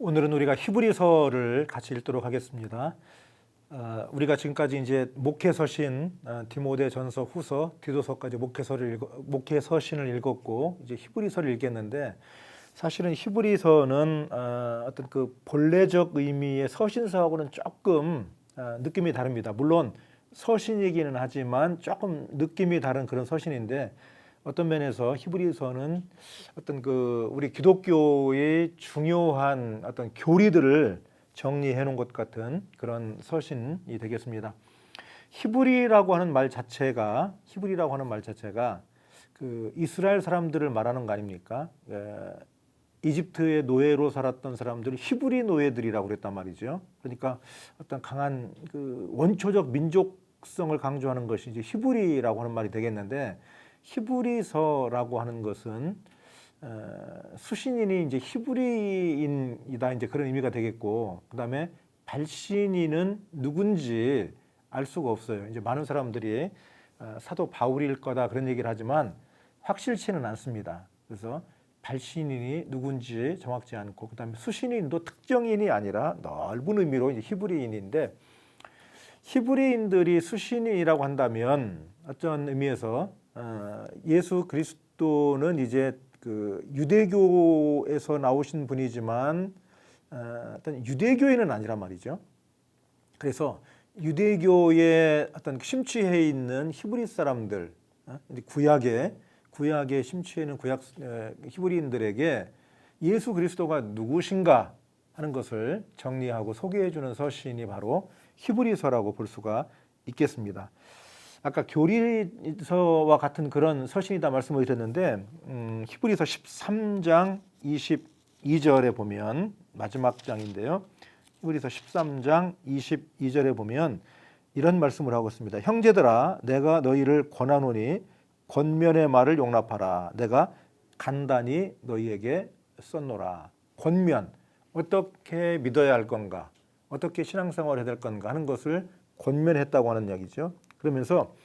오늘은 우리가 히브리서를 같이 읽도록 하겠습니다. 우리가 지금까지 이제 목회서신 디모데전서, 후서, 디도서까지 목회서신을 읽었고 이제 히브리서를 읽겠는데, 사실은 히브리서는 어떤 그 본래적 의미의 서신서하고는 조금 느낌이 다릅니다. 물론 서신이기는 하지만 조금 느낌이 다른 그런 서신인데, 어떤 면에서 히브리서는 어떤 그 우리 기독교의 중요한 어떤 교리들을 정리해 놓은 것 같은 그런 서신이 되겠습니다. 히브리라고 하는 말 자체가 그 이스라엘 사람들을 말하는 거 아닙니까? 이집트의 노예로 살았던 사람들을 히브리 노예들이라고 그랬단 말이죠. 그러니까 어떤 강한 그 원초적 민족성을 강조하는 것이 이제 히브리라고 하는 말이 되겠는데, 히브리서라고 하는 것은 수신인이 이제 히브리인이다, 이제 그런 의미가 되겠고, 그다음에 발신인은 누군지 알 수가 없어요. 이제 많은 사람들이 사도 바울일 거다 그런 얘기를 하지만 확실치는 않습니다. 그래서 발신인이 누군지 정확지 않고, 그다음에 수신인도 특정인이 아니라 넓은 의미로 이제 히브리인인데, 히브리인들이 수신인이라고 한다면 어떤 의미에서 예수 그리스도는 이제 그 유대교에서 나오신 분이지만 어떤 유대교인은 아니란 말이죠. 그래서 유대교에 어떤 심취해 있는 히브리 사람들, 구약에 심취해 있는 히브리인들에게 예수 그리스도가 누구신가 하는 것을 정리하고 소개해 주는 서신이 바로 히브리서라고 볼 수가 있겠습니다. 아까 교리서와 같은 그런 서신이다 말씀을 드렸는데, 히브리서 13장 22절에 보면, 마지막 장인데요, 히브리서 13장 22절에 보면 이런 말씀을 하고 있습니다. 형제들아, 내가 너희를 권하노니 권면의 말을 용납하라. 내가 간단히 너희에게 썼노라. 권면, 어떻게 믿어야 할 건가, 어떻게 신앙생활을 해야 될 건가 하는 것을 권면했다고 하는 이야기죠. 그러면서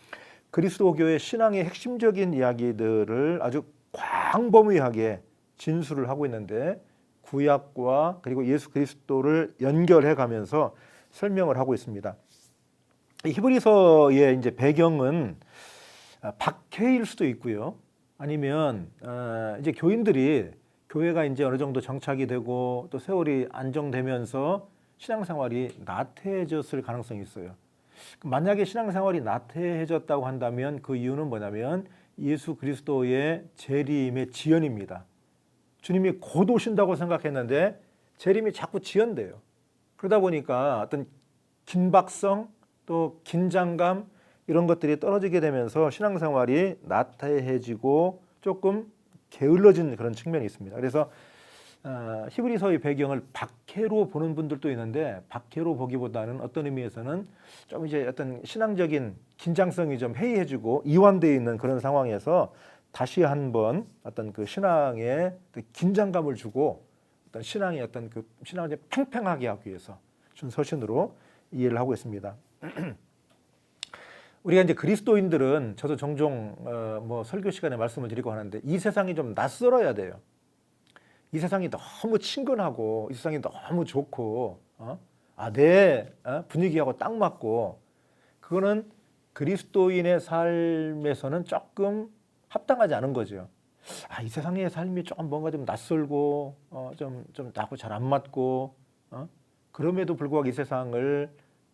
그리스도교의 신앙의 핵심적인 이야기들을 아주 광범위하게 진술을 하고 있는데, 구약과 그리고 예수 그리스도를 연결해 가면서 설명을 하고 있습니다. 히브리서의 이제 배경은 박해일 수도 있고요. 아니면 이제 교회가 이제 어느 정도 정착이 되고 또 세월이 안정되면서 신앙생활이 나태해졌을 가능성이 있어요. 만약에 신앙생활이 나태해졌다고 한다면 그 이유는 뭐냐면 예수 그리스도의 재림의 지연입니다. 주님이 곧 오신다고 생각했는데 재림이 자꾸 지연돼요. 그러다 보니까 어떤 긴박성, 또 긴장감, 이런 것들이 떨어지게 되면서 신앙생활이 나태해지고 조금 게을러진 그런 측면이 있습니다. 그래서 히브리서의 배경을 박해로 보는 분들도 있는데, 박해로 보기보다는 어떤 의미에서는 좀 이제 어떤 신앙적인 긴장성이 좀 해이해지고 이완되어 있는 그런 상황에서 다시 한번 어떤 그 신앙에 긴장감을 주고 어떤 신앙의 어떤 그 신앙을 팽팽하게 하기 위해서 준 서신으로 이해를 하고 있습니다. 우리가 이제 그리스도인들은, 저도 종종 뭐 설교 시간에 말씀을 드리고 하는데, 이 세상이 좀 낯설어야 돼요. 이 세상이 너무 친근하고 이 세상이 너무 좋고 내 분위기하고 딱 맞고, 그거는 그리스도인의 삶에서는 조금 합당하지 않은 거죠. 이 세상의 삶이 조금 뭔가 좀 낯설고 좀 나하고 잘 안 맞고, 그럼에도 불구하고 이 세상을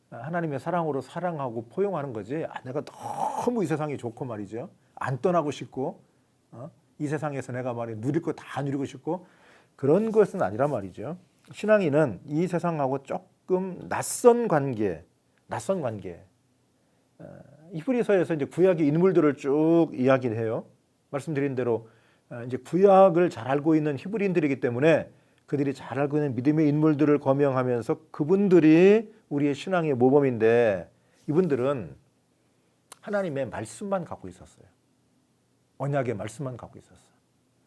하나님의 사랑으로 사랑하고 포용하는 거지, 내가 너무 이 세상이 좋고 말이죠, 안 떠나고 싶고 이 세상에서 내가 누릴 거 다 누리고 싶고, 그런 것은 아니란 말이죠. 신앙인은 이 세상하고 조금 낯선 관계. 히브리서에서 이제 구약의 인물들을 쭉 이야기를 해요. 말씀드린 대로 이제 구약을 잘 알고 있는 히브리인들이기 때문에 그들이 잘 알고 있는 믿음의 인물들을 거명하면서 그분들이 우리의 신앙의 모범인데, 이분들은 하나님의 말씀만 갖고 있었어요. 언약의 말씀만 갖고 있었어요.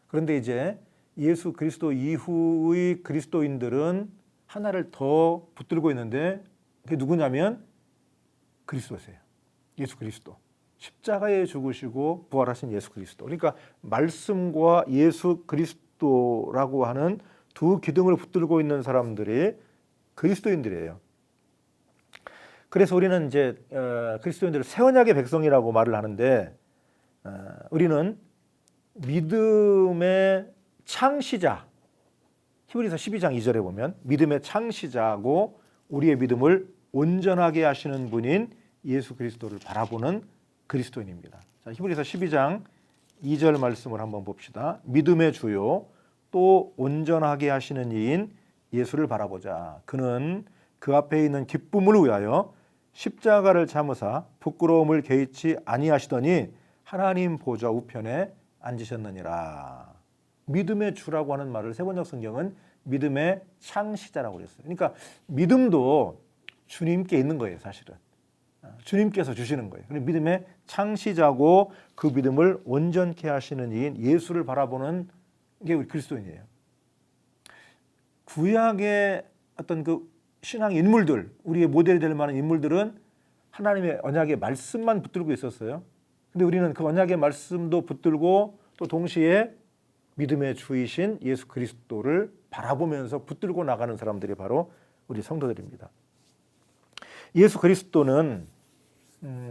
그런데 이제 예수 그리스도 이후의 그리스도인들은 하나를 더 붙들고 있는데, 그게 누구냐면 그리스도세요. 예수 그리스도. 십자가에 죽으시고 부활하신 예수 그리스도. 그러니까 말씀과 예수 그리스도라고 하는 두 기둥을 붙들고 있는 사람들이 그리스도인들이에요. 그래서 우리는 이제 그리스도인들을 새 언약의 백성이라고 말을 하는데 우리는 믿음의 창시자, 히브리서 12장 2절에 보면 믿음의 창시자고 우리의 믿음을 온전하게 하시는 분인 예수 그리스도를 바라보는 그리스도인입니다. 자, 히브리서 12장 2절 말씀을 한번 봅시다. 믿음의 주요 또 온전하게 하시는 이인 예수를 바라보자. 그는 그 앞에 있는 기쁨을 위하여 십자가를 참으사 부끄러움을 개의치 아니하시더니 하나님 보좌 우편에 앉으셨느니라. 믿음의 주라고 하는 말을 세번역 성경은 믿음의 창시자라고 그랬어요. 그러니까 믿음도 주님께 있는 거예요, 사실은. 주님께서 주시는 거예요. 믿음의 창시자고 그 믿음을 온전케 하시는 이인 예수를 바라보는 게 우리 그리스도인이에요. 구약의 어떤 그 신앙 인물들, 우리의 모델이 될 만한 인물들은 하나님의 언약의 말씀만 붙들고 있었어요. 근데 우리는 그 언약의 말씀도 붙들고 또 동시에 믿음의 주이신 예수 그리스도를 바라보면서 붙들고 나가는 사람들이 바로 우리 성도들입니다. 예수 그리스도는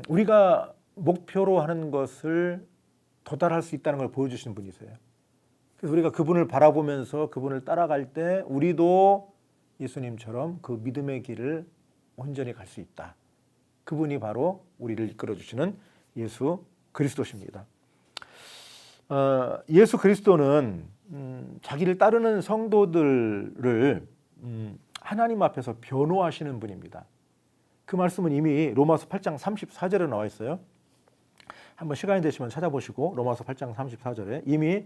우리가 목표로 하는 것을 도달할 수 있다는 걸 보여주시는 분이세요. 그래서 우리가 그분을 바라보면서 그분을 따라갈 때 우리도 예수님처럼 그 믿음의 길을 온전히 갈 수 있다. 그분이 바로 우리를 이끌어주시는 예수 그리스도십니다. 예수 그리스도는 자기를 따르는 성도들을 하나님 앞에서 변호하시는 분입니다. 그 말씀은 이미 로마서 8장 34절에 나와 있어요. 한번 시간이 되시면 찾아보시고 로마서 8장 34절에 이미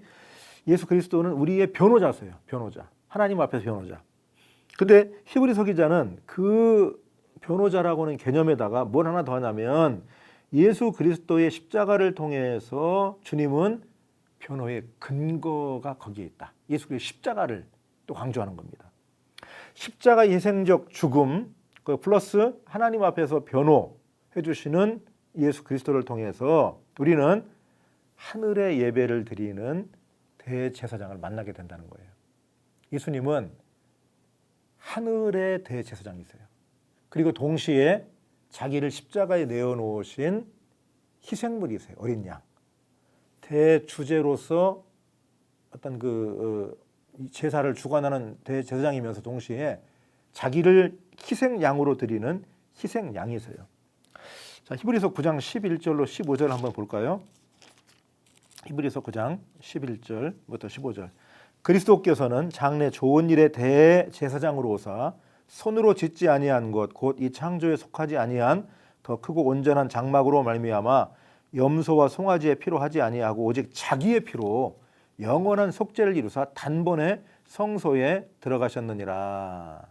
예수 그리스도는 우리의 변호자세요. 변호자. 하나님 앞에서 변호자. 근데 히브리서 기자는 그 변호자라고 하는 개념에다가 뭘 하나 더 하냐면 예수 그리스도의 십자가를 통해서 주님은 변호의 근거가 거기에 있다. 예수 그리스도의 십자가를 또 강조하는 겁니다. 십자가 희생적 죽음 플러스 하나님 앞에서 변호해 주시는 예수 그리스도를 통해서 우리는 하늘의 예배를 드리는 대제사장을 만나게 된다는 거예요. 예수님은 하늘의 대제사장이세요. 그리고 동시에 자기를 십자가에 내어놓으신 희생물이세요. 어린 양. 대주제로서 어떤 그 제사를 주관하는 대제사장이면서 동시에 자기를 희생양으로 드리는 희생양이세요. 자, 히브리서 9장 11절로 15절 한번 볼까요? 히브리서 9장 11절부터 15절. 그리스도께서는 장래 좋은 일의 대제사장으로 오사 손으로 짓지 아니한 것 곧 이 창조에 속하지 아니한 더 크고 온전한 장막으로 말미암아 염소와 송아지의 피로 하지 아니하고 오직 자기의 피로 영원한 속죄를 이루사 단번에 성소에 들어가셨느니라.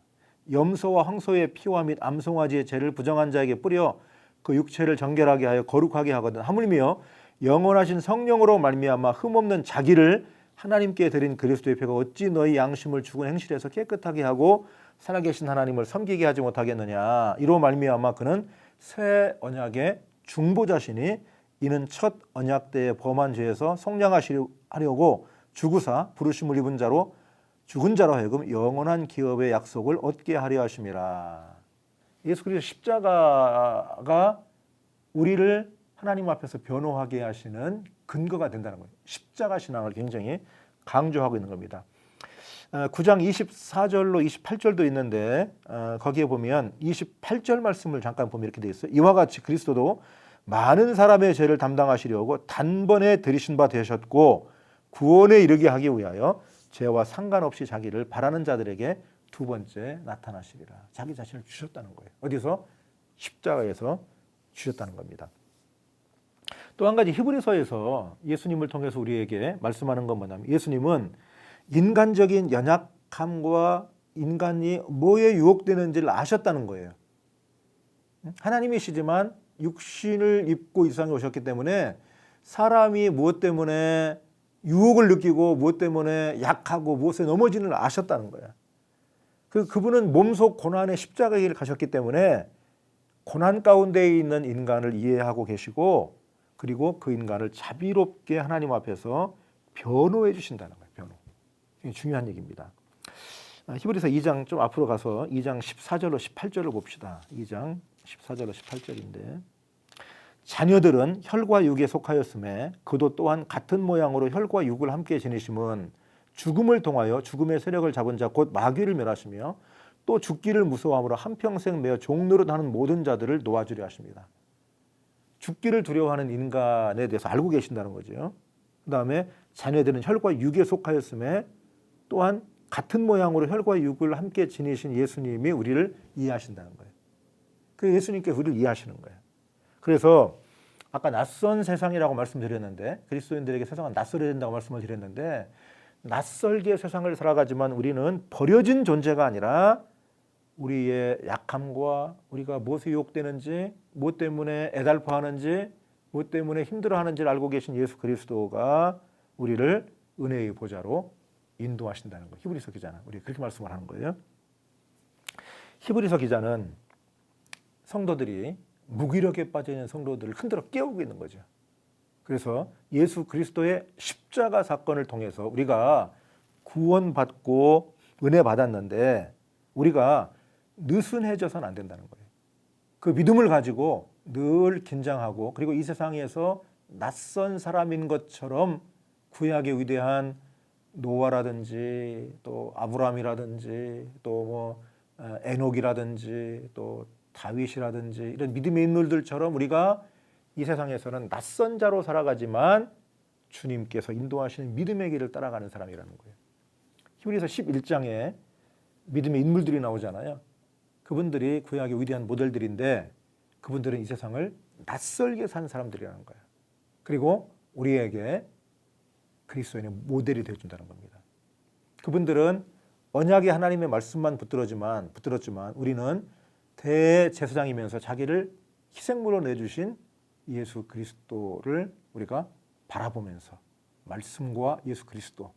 염소와 황소의 피와 및 암송아지의 죄를 부정한 자에게 뿌려 그 육체를 정결하게 하여 거룩하게 하거든. 하물며 영원하신 성령으로 말미암아 흠없는 자기를 하나님께 드린 그리스도의 피가 어찌 너희 양심을 죽은 행실에서 깨끗하게 하고 살아계신 하나님을 섬기게 하지 못하겠느냐. 이로 말미암아 그는 새 언약의 중보자시니 이는 첫 언약 때의 범한 죄에서 속량하시려고 죽으사 부르심을 입은 자로 죽은 자로 하여금 영원한 기업의 약속을 얻게 하려 하심이라. 예수 그리스도 십자가가 우리를 하나님 앞에서 변호하게 하시는 근거가 된다는 거예요. 십자가 신앙을 굉장히 강조하고 있는 겁니다. 9장 24절로 28절도 있는데 거기에 보면 28절 말씀을 잠깐 보면 이렇게 되어 있어요. 이와 같이 그리스도도 많은 사람의 죄를 담당하시려고 단번에 들이신 바 되셨고 구원에 이르게 하기 위하여 죄와 상관없이 자기를 바라는 자들에게 두 번째 나타나시리라. 자기 자신을 주셨다는 거예요. 어디서? 십자가에서 주셨다는 겁니다. 또 한 가지 히브리서에서 예수님을 통해서 우리에게 말씀하는 건 뭐냐면 예수님은 인간적인 연약함과 인간이 뭐에 유혹되는지를 아셨다는 거예요. 하나님이시지만 육신을 입고 이 세상에 오셨기 때문에 사람이 무엇 때문에 유혹을 느끼고 무엇 때문에 약하고 무엇에 넘어지는 걸 아셨다는 거예요. 그분은 몸속 고난의 십자가의 길을 가셨기 때문에 고난 가운데 있는 인간을 이해하고 계시고 그리고 그 인간을 자비롭게 하나님 앞에서 변호해 주신다는 거예요. 변호. 굉장히 중요한 얘기입니다. 히브리서 2장 좀 앞으로 가서 2장 14절로 18절을 봅시다. 2장 14절로 18절인데 자녀들은 혈과 육에 속하였음에 그도 또한 같은 모양으로 혈과 육을 함께 지니심은 죽음을 통하여 죽음의 세력을 잡은 자 곧 마귀를 멸하시며 또 죽기를 무서워함으로 한평생 매어 종노릇 하는 모든 자들을 놓아주려 하십니다. 죽기를 두려워하는 인간에 대해서 알고 계신다는 거죠. 그 다음에 자녀들은 혈과 육에 속하였음에 또한 같은 모양으로 혈과 육을 함께 지니신 예수님이 우리를 이해하신다는 거예요. 그 예수님께서 우리를 이해하시는 거예요. 그래서 아까 낯선 세상이라고 말씀드렸는데 그리스도인들에게 세상은 낯설어야 된다고 말씀을 드렸는데 낯설게 세상을 살아가지만 우리는 버려진 존재가 아니라 우리의 약함과 우리가 무엇에 유혹되는지 무엇 때문에 애달퍼하는지 무엇 때문에 힘들어하는지를 알고 계신 예수 그리스도가 우리를 은혜의 보좌로 인도하신다는 거예요. 히브리서 기자는 우리 그렇게 말씀을 하는 거예요. 히브리서 기자는 성도들이 무기력에 빠져있는 성도들을 흔들어 깨우고 있는 거죠. 그래서 예수 그리스도의 십자가 사건을 통해서 우리가 구원받고 은혜 받았는데 우리가 느슨해져서는 안 된다는 거예요. 그 믿음을 가지고 늘 긴장하고 그리고 이 세상에서 낯선 사람인 것처럼 구약의 위대한 노아라든지 또 아브라함이라든지 또 뭐 에녹이라든지 또 다윗이라든지 이런 믿음의 인물들처럼 우리가 이 세상에서는 낯선 자로 살아가지만 주님께서 인도하시는 믿음의 길을 따라가는 사람이라는 거예요. 히브리서 11장에 믿음의 인물들이 나오잖아요. 그분들이 구약의 위대한 모델들인데 그분들은 이 세상을 낯설게 산 사람들이라는 거예요. 그리고 우리에게 그리스도인의 모델이 되어준다는 겁니다. 그분들은 언약의 하나님의 말씀만 붙들었지만 우리는 대제사장이면서 자기를 희생물로 내주신 예수 그리스도를 우리가 바라보면서 말씀과 예수 그리스도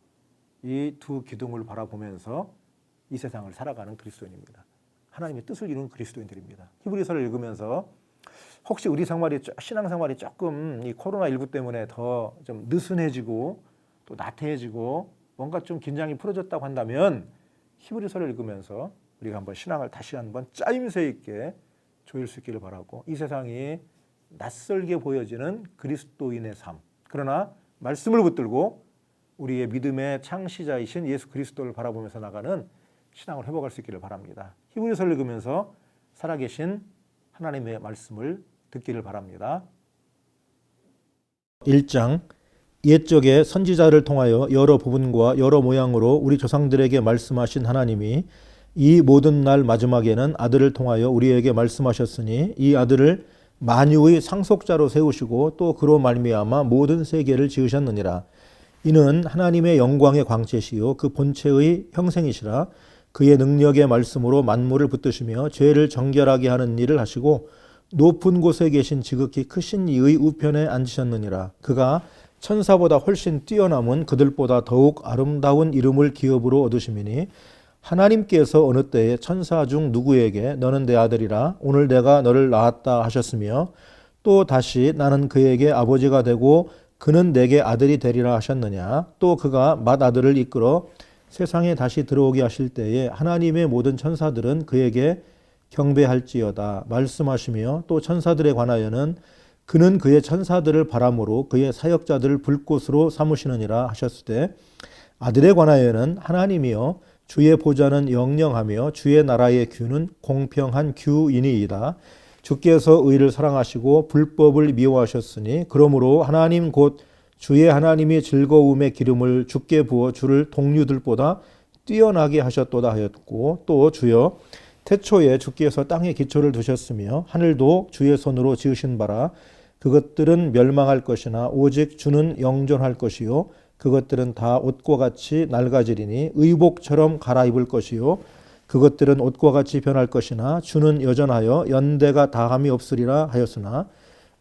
이 두 기둥을 바라보면서 이 세상을 살아가는 그리스도인입니다. 하나님의 뜻을 이루는 그리스도인들입니다. 히브리서를 읽으면서 혹시 우리 신앙생활이 조금 이 코로나19 때문에 더 좀 느슨해지고 또 나태해지고 뭔가 좀 긴장이 풀어졌다고 한다면 히브리서를 읽으면서 우리가 한번 신앙을 다시 한번 짜임새 있게 조일 수 있기를 바라고 이 세상이 낯설게 보여지는 그리스도인의 삶 그러나 말씀을 붙들고 우리의 믿음의 창시자이신 예수 그리스도를 바라보면서 나가는 신앙을 회복할 수 있기를 바랍니다. 히브리서를 읽으면서 살아계신 하나님의 말씀을 듣기를 바랍니다. 1장 옛적에 선지자를 통하여 여러 부분과 여러 모양으로 우리 조상들에게 말씀하신 하나님이 이 모든 날 마지막에는 아들을 통하여 우리에게 말씀하셨으니 이 아들을 만유의 상속자로 세우시고 또 그로 말미암아 모든 세계를 지으셨느니라. 이는 하나님의 영광의 광채시요 그 본체의 형생이시라. 그의 능력의 말씀으로 만물을 붙드시며 죄를 정결하게 하는 일을 하시고 높은 곳에 계신 지극히 크신 이의 우편에 앉으셨느니라. 그가 천사보다 훨씬 뛰어남은 그들보다 더욱 아름다운 이름을 기업으로 얻으심이니 하나님께서 어느 때에 천사 중 누구에게 너는 내 아들이라 오늘 내가 너를 낳았다 하셨으며 또 다시 나는 그에게 아버지가 되고 그는 내게 아들이 되리라 하셨느냐. 또 그가 맏아들을 이끌어 세상에 다시 들어오게 하실 때에 하나님의 모든 천사들은 그에게 경배할지어다 말씀하시며 또 천사들에 관하여는 그는 그의 천사들을 바람으로 그의 사역자들을 불꽃으로 삼으시느니라 하셨으되 아들에 관하여는 하나님이여 주의 보좌는 영영하며 주의 나라의 규는 공평한 규이니이다. 주께서 의를 사랑하시고 불법을 미워하셨으니 그러므로 하나님 곧 주의 하나님이 즐거움의 기름을 주께 부어 주를 동류들보다 뛰어나게 하셨도다 하였고 또 주여 태초에 주께서 땅에 기초를 두셨으며 하늘도 주의 손으로 지으신 바라. 그것들은 멸망할 것이나 오직 주는 영존할 것이요 그것들은 다 옷과 같이 낡아지리니 의복처럼 갈아입을 것이요 그것들은 옷과 같이 변할 것이나 주는 여전하여 연대가 다함이 없으리라 하였으나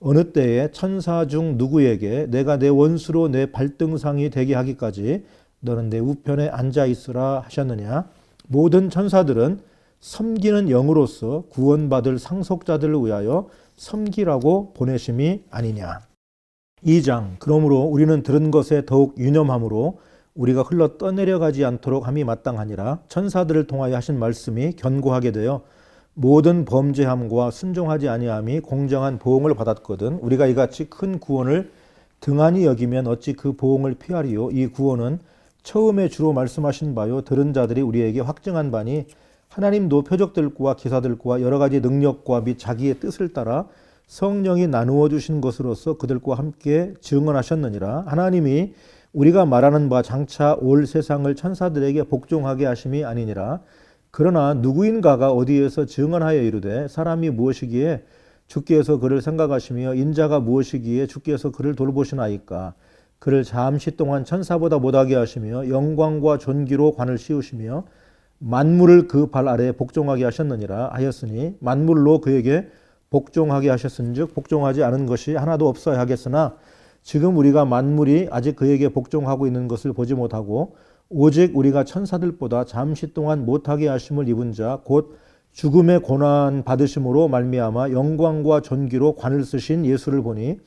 어느 때에 천사 중 누구에게 내가 내 원수로 내 발등상이 되게 하기까지 너는 내 우편에 앉아 있으라 하셨느냐. 모든 천사들은 섬기는 영으로서 구원받을 상속자들을 위하여 섬기라고 보내심이 아니냐. 2장 그러므로 우리는 들은 것에 더욱 유념함으로 우리가 흘러 떠내려가지 않도록 함이 마땅하니라. 천사들을 통하여 하신 말씀이 견고하게 되어 모든 범죄함과 순종하지 아니함이 공정한 보응을 받았거든. 우리가 이같이 큰 구원을 등한히 여기면 어찌 그 보응을 피하리요. 이 구원은 처음에 주로 말씀하신 바요 들은 자들이 우리에게 확증한 바니 하나님도 표적들과 기사들과 여러 가지 능력과 및 자기의 뜻을 따라 성령이 나누어 주신 것으로서 그들과 함께 증언하셨느니라. 하나님이 우리가 말하는 바 장차 올 세상을 천사들에게 복종하게 하심이 아니니라. 그러나 누구인가가 어디에서 증언하여 이르되 사람이 무엇이기에 주께서 그를 생각하시며 인자가 무엇이기에 주께서 그를 돌보시나이까. 그를 잠시 동안 천사보다 못하게 하시며 영광과 존귀로 관을 씌우시며 만물을 그 발 아래에 복종하게 하셨느니라 하였으니 만물로 그에게 복종하게 하셨은즉 복종하지 않은 것이 하나도 없어야 하겠으나 지금 우리가 만물이 아직 그에게 복종하고 있는 것을 보지 못하고 오직 우리가 천사들보다 잠시 동안 못하게 하심을 입은 자 곧 죽음의 고난 받으심으로 말미암아 영광과 존귀로 관을 쓰신 예수를 보니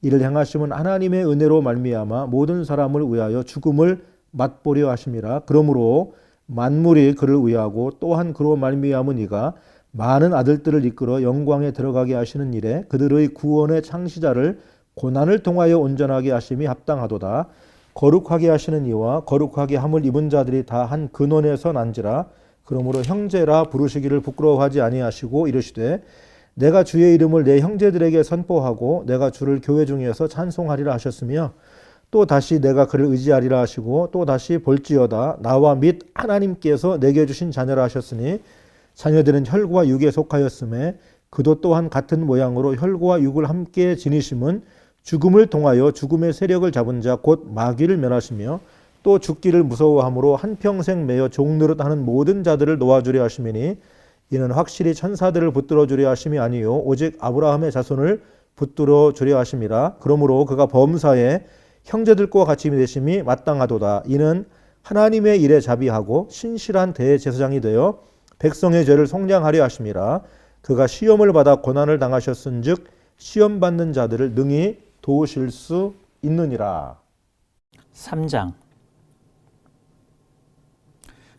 이를 행하심은 하나님의 은혜로 말미암아 모든 사람을 위하여 죽음을 맛보려 하심이라. 그러므로 만물이 그를 위하고 또한 그로 말미암은 이가 많은 아들들을 이끌어 영광에 들어가게 하시는 일에 그들의 구원의 창시자를 고난을 통하여 온전하게 하심이 합당하도다. 거룩하게 하시는 이와 거룩하게 함을 입은 자들이 다 한 근원에서 난지라. 그러므로 형제라 부르시기를 부끄러워하지 아니하시고 이르시되 내가 주의 이름을 내 형제들에게 선포하고 내가 주를 교회 중에서 찬송하리라 하셨으며 또 다시 내가 그를 의지하리라 하시고 또 다시 볼지어다 나와 및 하나님께서 내게 주신 자녀라 하셨으니 자녀들은 혈과 육에 속하였음에 그도 또한 같은 모양으로 혈과 육을 함께 지니심은 죽음을 통하여 죽음의 세력을 잡은 자 곧 마귀를 멸하시며 또 죽기를 무서워함으로 한평생 매여 종노릇 하는 모든 자들을 놓아주려 하심이니 이는 확실히 천사들을 붙들어 주려 하심이 아니요 오직 아브라함의 자손을 붙들어 주려 하심이라. 그러므로 그가 범사에 형제들과 같이 되심이 마땅하도다. 이는 하나님의 일에 자비하고 신실한 대제사장이 되어 백성의 죄를 속량하려 하심이라. 그가 시험을 받아 고난을 당하셨은즉 시험 받는 자들을 능히 도우실 수 있느니라. 3장.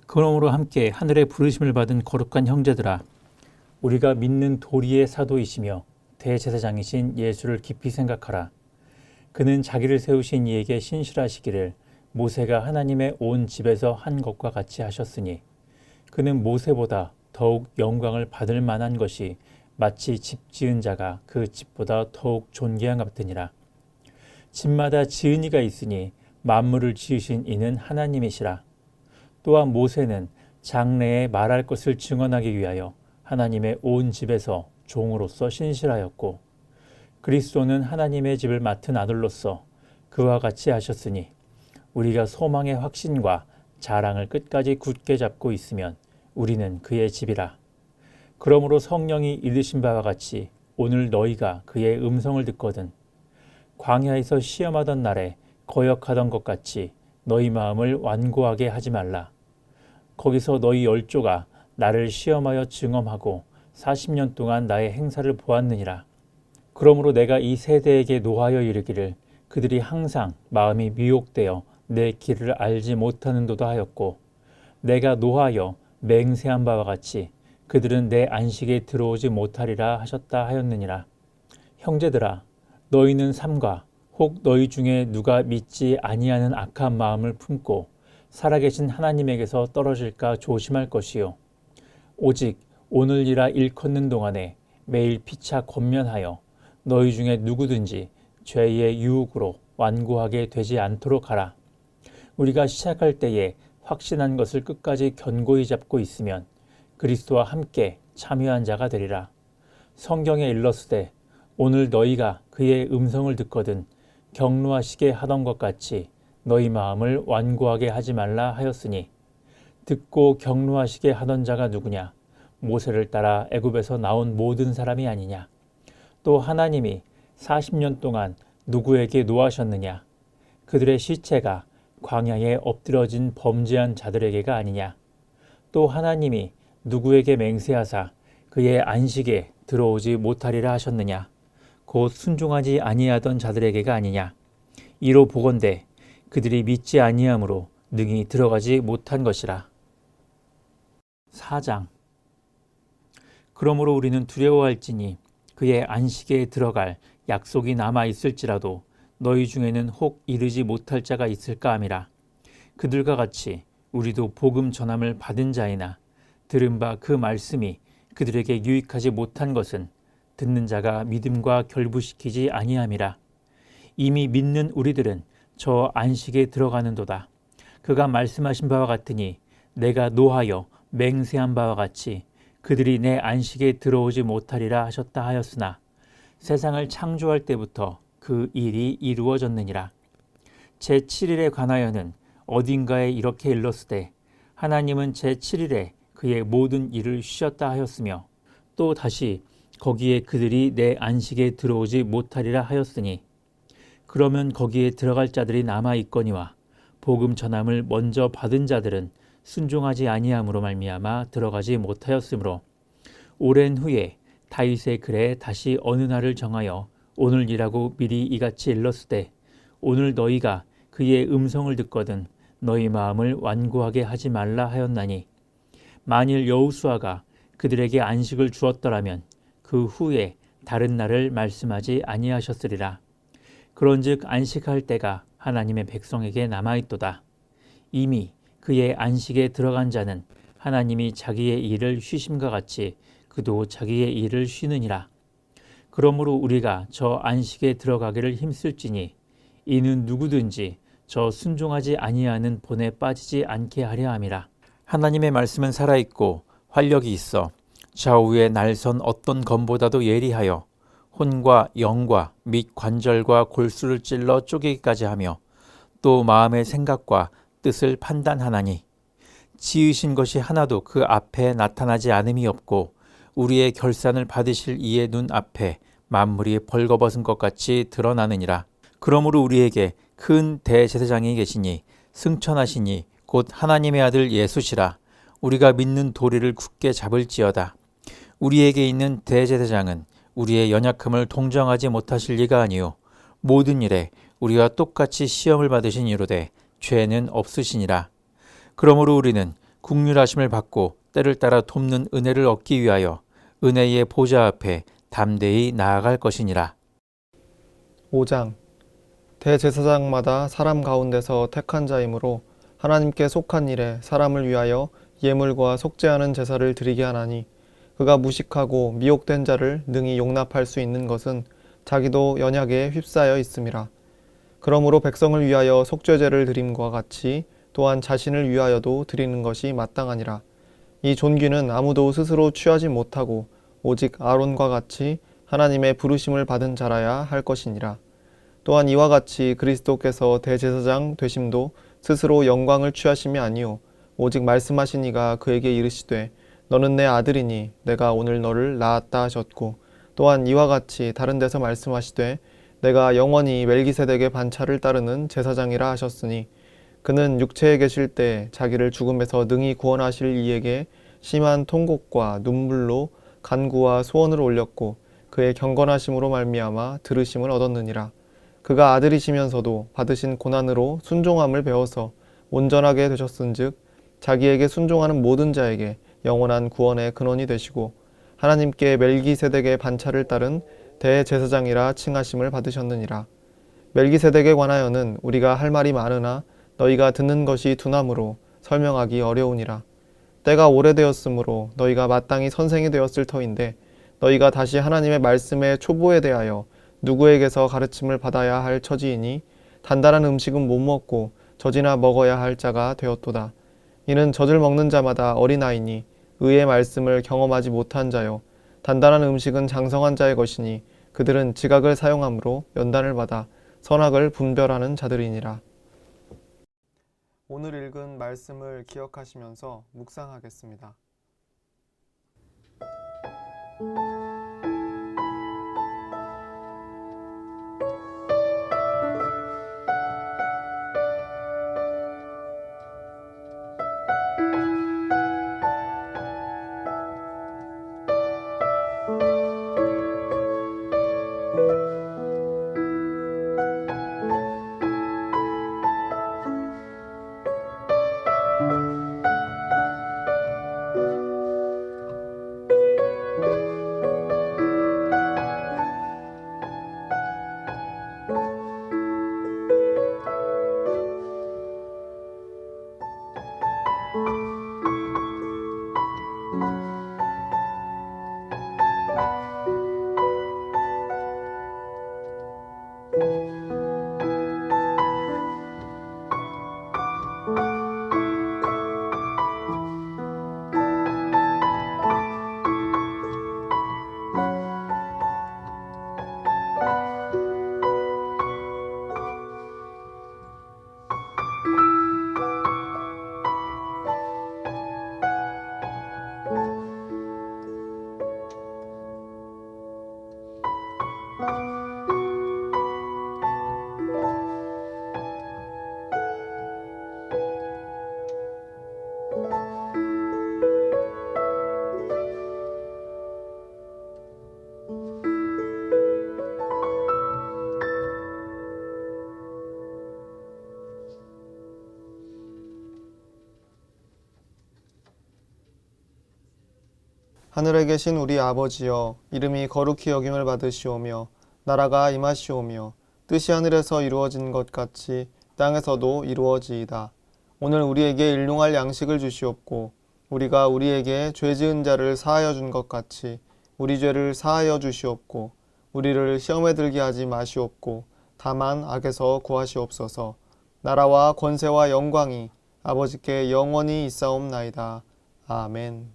그러므로 함께 하늘의 부르심을 받은 거룩한 형제들아, 우리가 믿는 도리의 사도이시며 대제사장이신 예수를 깊이 생각하라. 그는 자기를 세우신 이에게 신실하시기를 모세가 하나님의 온 집에서 한 것과 같이 하셨으니 그는 모세보다 더욱 영광을 받을 만한 것이 마치 집 지은 자가 그 집보다 더욱 존귀한 것 같으니라. 집마다 지은 이가 있으니 만물을 지으신 이는 하나님이시라. 또한 모세는 장래에 말할 것을 증언하기 위하여 하나님의 온 집에서 종으로서 신실하였고 그리스도는 하나님의 집을 맡은 아들로서 그와 같이 하셨으니 우리가 소망의 확신과 자랑을 끝까지 굳게 잡고 있으면 우리는 그의 집이라. 그러므로 성령이 이르신 바와 같이 오늘 너희가 그의 음성을 듣거든 광야에서 시험하던 날에 거역하던 것 같이 너희 마음을 완고하게 하지 말라. 거기서 너희 열조가 나를 시험하여 증언하고 40년 동안 나의 행사를 보았느니라. 그러므로 내가 이 세대에게 노하여 이르기를 그들이 항상 마음이 미혹되어 내 길을 알지 못하는도다 하였고 내가 노하여 맹세한 바와 같이 그들은 내 안식에 들어오지 못하리라 하셨다 하였느니라. 형제들아, 너희는 삼가 혹 너희 중에 누가 믿지 아니하는 악한 마음을 품고 살아계신 하나님에게서 떨어질까 조심할 것이요 오직 오늘이라 일컫는 동안에 매일 피차 권면하여 너희 중에 누구든지 죄의 유혹으로 완고하게 되지 않도록 하라. 우리가 시작할 때에 확신한 것을 끝까지 견고히 잡고 있으면 그리스도와 함께 참여한 자가 되리라. 성경에 일렀으되 오늘 너희가 그의 음성을 듣거든 격노하시게 하던 것 같이 너희 마음을 완고하게 하지 말라 하였으니 듣고 격노하시게 하던 자가 누구냐? 모세를 따라 애굽에서 나온 모든 사람이 아니냐? 또 하나님이 40년 동안 누구에게 노하셨느냐? 그들의 시체가 광야에 엎드러진 범죄한 자들에게가 아니냐? 또 하나님이 누구에게 맹세하사 그의 안식에 들어오지 못하리라 하셨느냐? 곧 순종하지 아니하던 자들에게가 아니냐? 이로 보건대 그들이 믿지 아니함으로 능히 들어가지 못한 것이라. 4장. 그러므로 우리는 두려워할지니 그의 안식에 들어갈 약속이 남아 있을지라도 너희 중에는 혹 이르지 못할 자가 있을까 함이라. 그들과 같이 우리도 복음 전함을 받은 자이나 들은 바 그 말씀이 그들에게 유익하지 못한 것은 듣는 자가 믿음과 결부시키지 아니함이라. 이미 믿는 우리들은 저 안식에 들어가는도다. 그가 말씀하신 바와 같으니 내가 노하여 맹세한 바와 같이 그들이 내 안식에 들어오지 못하리라 하셨다 하였으나 세상을 창조할 때부터 그 일이 이루어졌느니라. 제7일에 관하여는 어딘가에 이렇게 일렀으되 하나님은 제7일에 그의 모든 일을 쉬었다 하였으며 또 다시 거기에 그들이 내 안식에 들어오지 못하리라 하였으니 그러면 거기에 들어갈 자들이 남아 있거니와 복음 전함을 먼저 받은 자들은 순종하지 아니함으로 말미암아 들어가지 못하였으므로 오랜 후에 다윗의 글에 다시 어느 날을 정하여 오늘이라고 미리 이같이 일렀으되 오늘 너희가 그의 음성을 듣거든 너희 마음을 완고하게 하지 말라 하였나니 만일 여호수아가 그들에게 안식을 주었더라면 그 후에 다른 날을 말씀하지 아니하셨으리라. 그런즉 안식할 때가 하나님의 백성에게 남아있도다. 이미 그의 안식에 들어간 자는 하나님이 자기의 일을 쉬심과 같이 그도 자기의 일을 쉬느니라. 그러므로 우리가 저 안식에 들어가기를 힘쓸지니 이는 누구든지 저 순종하지 아니하는 본에 빠지지 않게 하려 함이라. 하나님의 말씀은 살아있고 활력이 있어 좌우의 날선 어떤 검보다도 예리하여 혼과 영과 및 관절과 골수를 찔러 쪼개기까지 하며 또 마음의 생각과 뜻을 판단하나니 지으신 것이 하나도 그 앞에 나타나지 않음이 없고 우리의 결산을 받으실 이의 눈 앞에 만물이 벌거벗은 것 같이 드러나느니라. 그러므로 우리에게 큰 대제사장이 계시니 승천하시니 곧 하나님의 아들 예수시라. 우리가 믿는 도리를 굳게 잡을지어다. 우리에게 있는 대제사장은 우리의 연약함을 동정하지 못하실 리가 아니요 모든 일에 우리와 똑같이 시험을 받으신 이로되 죄는 없으시니라. 그러므로 우리는 국률하심을 받고 때를 따라 돕는 은혜를 얻기 위하여 은혜의 보좌 앞에 담대히 나아갈 것이니라. 5장. 대제사장마다 사람 가운데서 택한 자이므로 하나님께 속한 일에 사람을 위하여 예물과 속죄하는 제사를 드리게 하나니 그가 무식하고 미혹된 자를 능히 용납할 수 있는 것은 자기도 연약에 휩싸여 있음이라. 그러므로 백성을 위하여 속죄제를 드림과 같이 또한 자신을 위하여도 드리는 것이 마땅하니라. 이 존귀는 아무도 스스로 취하지 못하고 오직 아론과 같이 하나님의 부르심을 받은 자라야 할 것이니라. 또한 이와 같이 그리스도께서 대제사장 되심도 스스로 영광을 취하심이 아니요 오직 말씀하신 이가 그에게 이르시되 너는 내 아들이니 내가 오늘 너를 낳았다 하셨고 또한 이와 같이 다른 데서 말씀하시되 내가 영원히 멜기세덱의 반차를 따르는 제사장이라 하셨으니 그는 육체에 계실 때 자기를 죽음에서 능히 구원하실 이에게 심한 통곡과 눈물로 간구와 소원을 올렸고 그의 경건하심으로 말미암아 들으심을 얻었느니라. 그가 아들이시면서도 받으신 고난으로 순종함을 배워서 온전하게 되셨은즉 자기에게 순종하는 모든 자에게 영원한 구원의 근원이 되시고 하나님께 멜기세덱의 반차를 따른 대제사장이라 칭하심을 받으셨느니라. 멜기세덱에 관하여는 우리가 할 말이 많으나 너희가 듣는 것이 둔함으로 설명하기 어려우니라. 때가 오래되었으므로 너희가 마땅히 선생이 되었을 터인데 너희가 다시 하나님의 말씀의 초보에 대하여 누구에게서 가르침을 받아야 할 처지이니 단단한 음식은 못 먹고 젖이나 먹어야 할 자가 되었도다. 이는 젖을 먹는 자마다 어린아이니 의의 말씀을 경험하지 못한 자요 단단한 음식은 장성한 자의 것이니 그들은 지각을 사용함으로 연단을 받아 선악을 분별하는 자들이니라. 오늘 읽은 말씀을 기억하시면서 묵상하겠습니다. 하늘에 계신 우리 아버지여, 이름이 거룩히 여김을 받으시오며 나라가 임하시오며 뜻이 하늘에서 이루어진 것 같이 땅에서도 이루어지이다. 오늘 우리에게 일용할 양식을 주시옵고 우리가 우리에게 죄 지은 자를 사하여 준 것 같이 우리 죄를 사하여 주시옵고 우리를 시험에 들게 하지 마시옵고 다만 악에서 구하시옵소서. 나라와 권세와 영광이 아버지께 영원히 있사옵나이다. 아멘.